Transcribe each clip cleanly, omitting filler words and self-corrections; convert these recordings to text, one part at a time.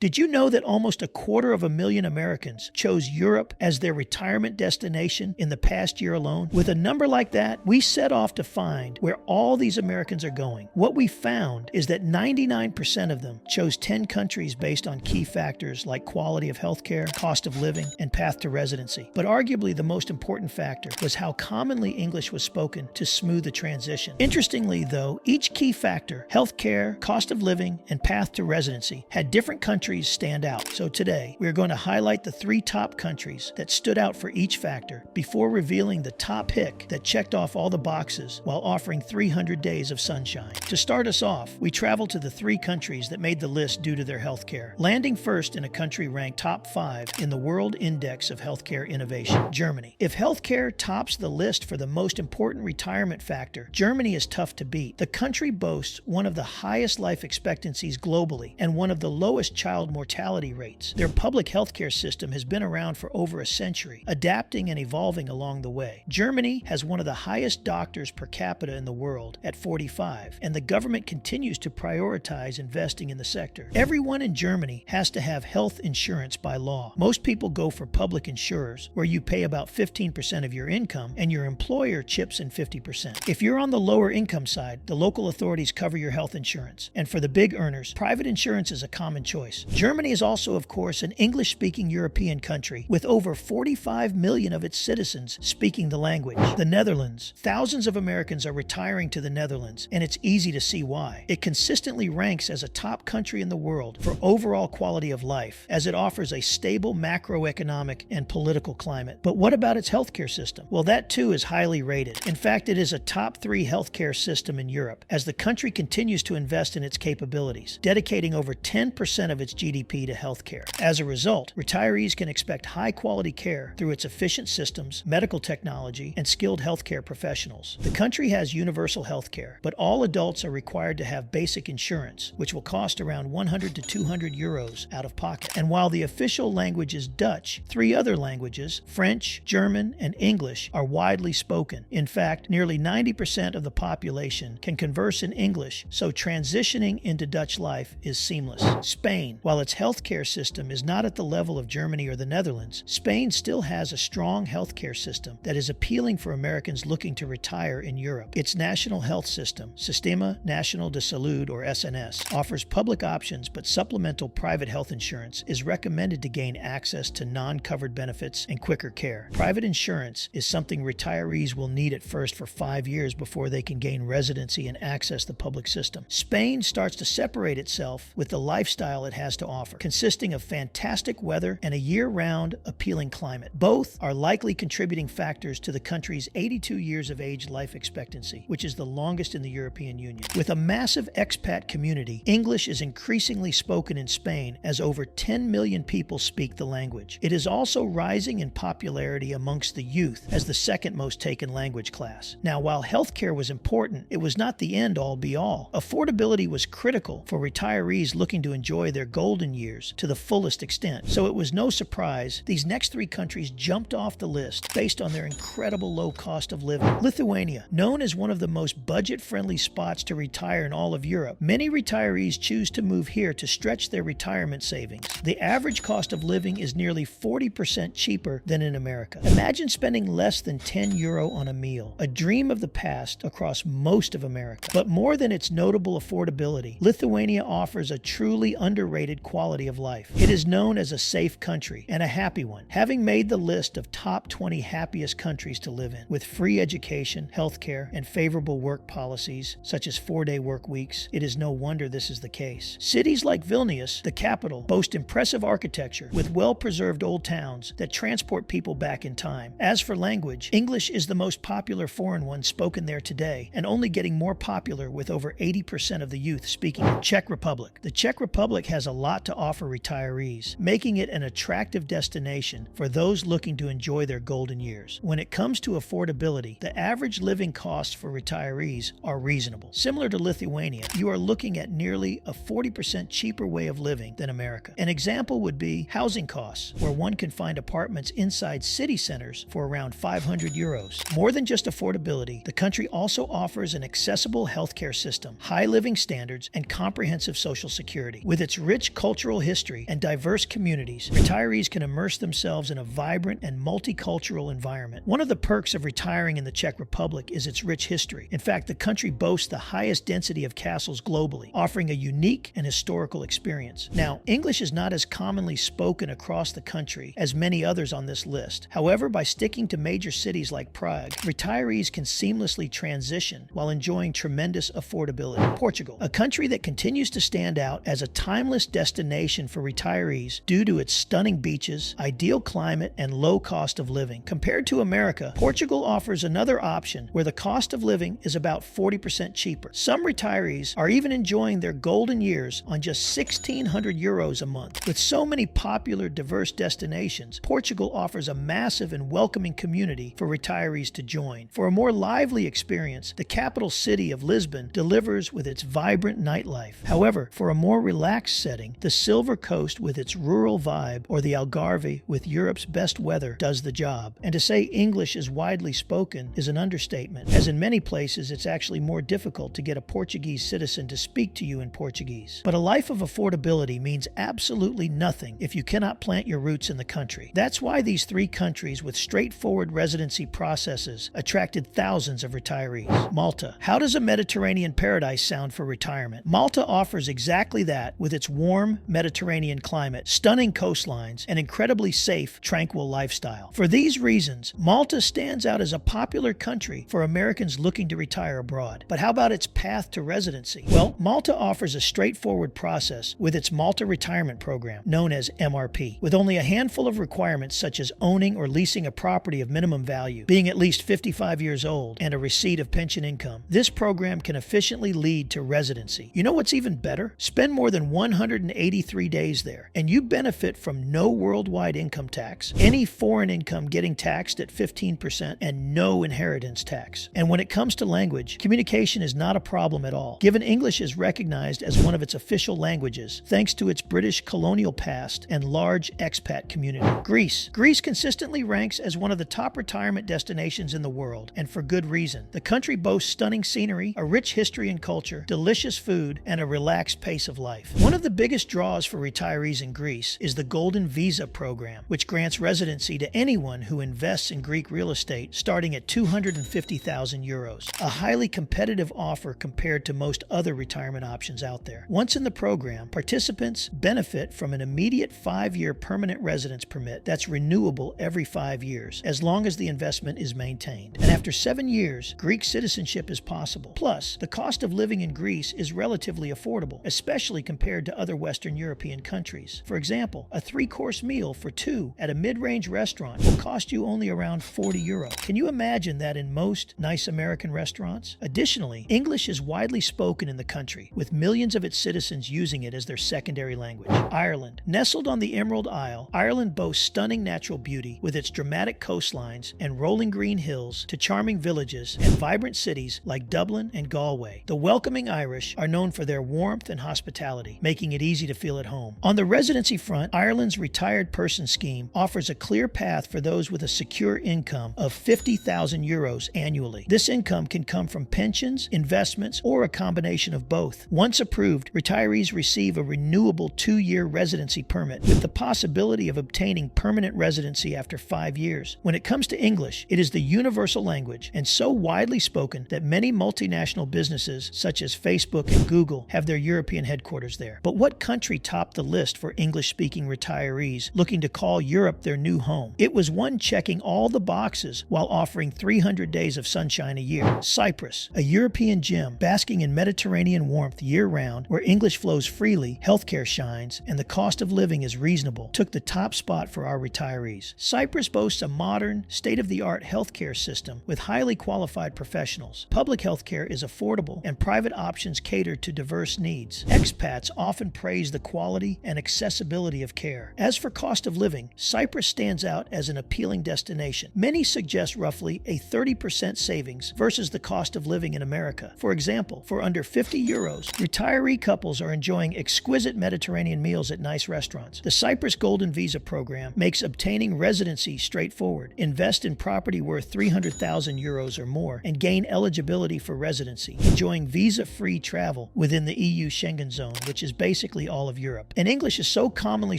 Did you know that almost 250,000 Americans chose Europe as their retirement destination in the past year alone? With a number like that, we set off to find where all these Americans are going. What we found is that 99% of them chose 10 countries based on key factors like quality of healthcare, cost of living, and path to residency. But arguably the most important factor was how commonly English was spoken to smooth the transition. Interestingly, though, each key factor, healthcare, cost of living, and path to residency, had different countries stand out. So today, we are going to highlight the 3 top countries that stood out for each factor before revealing the top pick that checked off all the boxes while offering 300 days of sunshine. To start us off, we traveled to the 3 countries that made the list due to their healthcare, landing first in a country ranked top 5 in the World Index of Healthcare Innovation, Germany. If healthcare tops the list for the most important retirement factor, Germany is tough to beat. The country boasts one of the highest life expectancies globally and one of the lowest child mortality rates. Their public healthcare system has been around for over a century, adapting and evolving along the way. Germany has one of the highest doctors per capita in the world at 45, and the government continues to prioritize investing in the sector. Everyone in Germany has to have health insurance by law. Most people go for public insurers, where you pay about 15% of your income and your employer chips in 50%. If you're on the lower income side, the local authorities cover your health insurance. And for the big earners, private insurance is a common choice. Germany is also, of course, an English-speaking European country with over 45 million of its citizens speaking the language. The Netherlands. Thousands of Americans are retiring to the Netherlands, and it's easy to see why. It consistently ranks as a top country in the world for overall quality of life, as it offers a stable macroeconomic and political climate. But what about its healthcare system? Well, that too is highly rated. In fact, it is a top 3 healthcare system in Europe, as the country continues to invest in its capabilities, dedicating over 10% of its GDP to healthcare. As a result, retirees can expect high-quality care through its efficient systems, medical technology, and skilled healthcare professionals. The country has universal healthcare, but all adults are required to have basic insurance, which will cost around 100 to 200 euros out of pocket. And while the official language is Dutch, 3 other languages, French, German, and English, are widely spoken. In fact, nearly 90% of the population can converse in English, so transitioning into Dutch life is seamless. Spain. While its healthcare system is not at the level of Germany or the Netherlands, Spain still has a strong healthcare system that is appealing for Americans looking to retire in Europe. Its national health system, Sistema Nacional de Salud, or SNS, offers public options, but supplemental private health insurance is recommended to gain access to non-covered benefits and quicker care. Private insurance is something retirees will need at first for 5 years before they can gain residency and access the public system. Spain starts to separate itself with the lifestyle it has to offer, consisting of fantastic weather and a year-round appealing climate. Both are likely contributing factors to the country's 82 years of age life expectancy, which is the longest in the European Union. With a massive expat community, English is increasingly spoken in Spain, as over 10 million people speak the language. It is also rising in popularity amongst the youth as the second most taken language class. Now, while healthcare was important, it was not the end-all be-all. Affordability was critical for retirees looking to enjoy their golden years to the fullest extent. So it was no surprise these next 3 countries jumped off the list based on their incredible low cost of living. Lithuania, known as one of the most budget-friendly spots to retire in all of Europe, many retirees choose to move here to stretch their retirement savings. The average cost of living is nearly 40% cheaper than in America. Imagine spending less than 10 euro on a meal, a dream of the past across most of America. But more than its notable affordability, Lithuania offers a truly underrated quality of life. It is known as a safe country and a happy one, having made the list of top 20 happiest countries to live in, with free education, healthcare, and favorable work policies such as 4-day work weeks. It is no wonder this is the case. Cities like Vilnius, the capital, boast impressive architecture with well-preserved old towns that transport people back in time. As for language, English is the most popular foreign one spoken there today, and only getting more popular with over 80% of the youth speaking it. Czech Republic. The Czech Republic has a lot to offer retirees, making it an attractive destination for those looking to enjoy their golden years. When it comes to affordability, the average living costs for retirees are reasonable. Similar to Lithuania, you are looking at nearly a 40% cheaper way of living than America. An example would be housing costs, where one can find apartments inside city centers for around 500 euros. More than just affordability, the country also offers an accessible healthcare system, high living standards, and comprehensive social security. With its rich rich cultural history and diverse communities, retirees can immerse themselves in a vibrant and multicultural environment. One of the perks of retiring in the Czech Republic is its rich history. In fact, the country boasts the highest density of castles globally, offering a unique and historical experience. Now, English is not as commonly spoken across the country as many others on this list. However, by sticking to major cities like Prague, retirees can seamlessly transition while enjoying tremendous affordability. Portugal, a country that continues to stand out as a timeless destination for retirees due to its stunning beaches, ideal climate, and low cost of living. Compared to America, Portugal offers another option where the cost of living is about 40% cheaper. Some retirees are even enjoying their golden years on just 1,600 euros a month. With so many popular, diverse destinations, Portugal offers a massive and welcoming community for retirees to join. For a more lively experience, the capital city of Lisbon delivers with its vibrant nightlife. However, for a more relaxed setting, the Silver Coast with its rural vibe or the Algarve with Europe's best weather does the job. And to say English is widely spoken is an understatement, as in many places it's actually more difficult to get a Portuguese citizen to speak to you in Portuguese. But a life of affordability means absolutely nothing if you cannot plant your roots in the country. That's why these three countries with straightforward residency processes attracted thousands of retirees. Malta. How does a Mediterranean paradise sound for retirement? Malta offers exactly that with its warm Mediterranean climate, stunning coastlines, and incredibly safe, tranquil lifestyle. For these reasons, Malta stands out as a popular country for Americans looking to retire abroad. But how about its path to residency? Well, Malta offers a straightforward process with its Malta Retirement Program, known as MRP, with only a handful of requirements such as owning or leasing a property of minimum value, being at least 55 years old, and a receipt of pension income. This program can efficiently lead to residency. You know what's even better? Spend more than 183 days there, and you benefit from no worldwide income tax, any foreign income getting taxed at 15%, and no inheritance tax. And when it comes to language, communication is not a problem at all, given English is recognized as one of its official languages, thanks to its British colonial past and large expat community. Greece. Greece consistently ranks as one of the top retirement destinations in the world, and for good reason. The country boasts stunning scenery, a rich history and culture, delicious food, and a relaxed pace of life. One of the biggest draws for retirees in Greece is the Golden Visa program, which grants residency to anyone who invests in Greek real estate starting at 250,000 euros, a highly competitive offer compared to most other retirement options out there. Once in the program, participants benefit from an immediate 5-year permanent residence permit that's renewable every 5 years, as long as the investment is maintained. And after 7 years, Greek citizenship is possible. Plus, the cost of living in Greece is relatively affordable, especially compared to other Western European countries. For example, a 3-course meal for 2 at a mid-range restaurant will cost you only around 40 euro. Can you imagine that in most nice American restaurants? Additionally, English is widely spoken in the country, with millions of its citizens using it as their secondary language. Ireland. Nestled on the Emerald Isle, Ireland boasts stunning natural beauty with its dramatic coastlines and rolling green hills to charming villages and vibrant cities like Dublin and Galway. The welcoming Irish are known for their warmth and hospitality, making it easy to feel at home. On the residency front, Ireland's Retired Person Scheme offers a clear path for those with a secure income of 50,000 euros annually. This income can come from pensions, investments, or a combination of both. Once approved, retirees receive a renewable 2-year residency permit with the possibility of obtaining permanent residency after 5 years. When it comes to English, it is the universal language and so widely spoken that many multinational businesses such as Facebook and Google have their European headquarters there. But what country topped the list for English-speaking retirees looking to call Europe their new home? It was one checking all the boxes while offering 300 days of sunshine a year. Cyprus, a European gem basking in Mediterranean warmth year-round, where English flows freely, healthcare shines, and the cost of living is reasonable, took the top spot for our retirees. Cyprus boasts a modern, state-of-the-art healthcare system with highly qualified professionals. Public healthcare is affordable, and private options cater to diverse needs. Expats often praise the quality and accessibility of care. As for cost of living, Cyprus stands out as an appealing destination. Many suggest roughly a 30% savings versus the cost of living in America. For example, for under 50 euros, retiree couples are enjoying exquisite Mediterranean meals at nice restaurants. The Cyprus Golden Visa program makes obtaining residency straightforward. Invest in property worth 300,000 euros or more and gain eligibility for residency, enjoying visa-free travel within the EU Schengen zone, which is basically practically all of Europe. And English is so commonly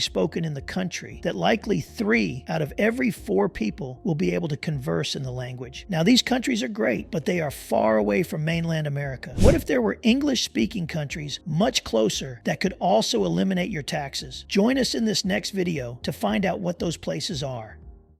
spoken in the country that likely 3 out of every 4 people will be able to converse in the language. Now, these countries are great, but they are far away from mainland America. What if there were English-speaking countries much closer that could also eliminate your taxes? Join us in this next video to find out what those places are.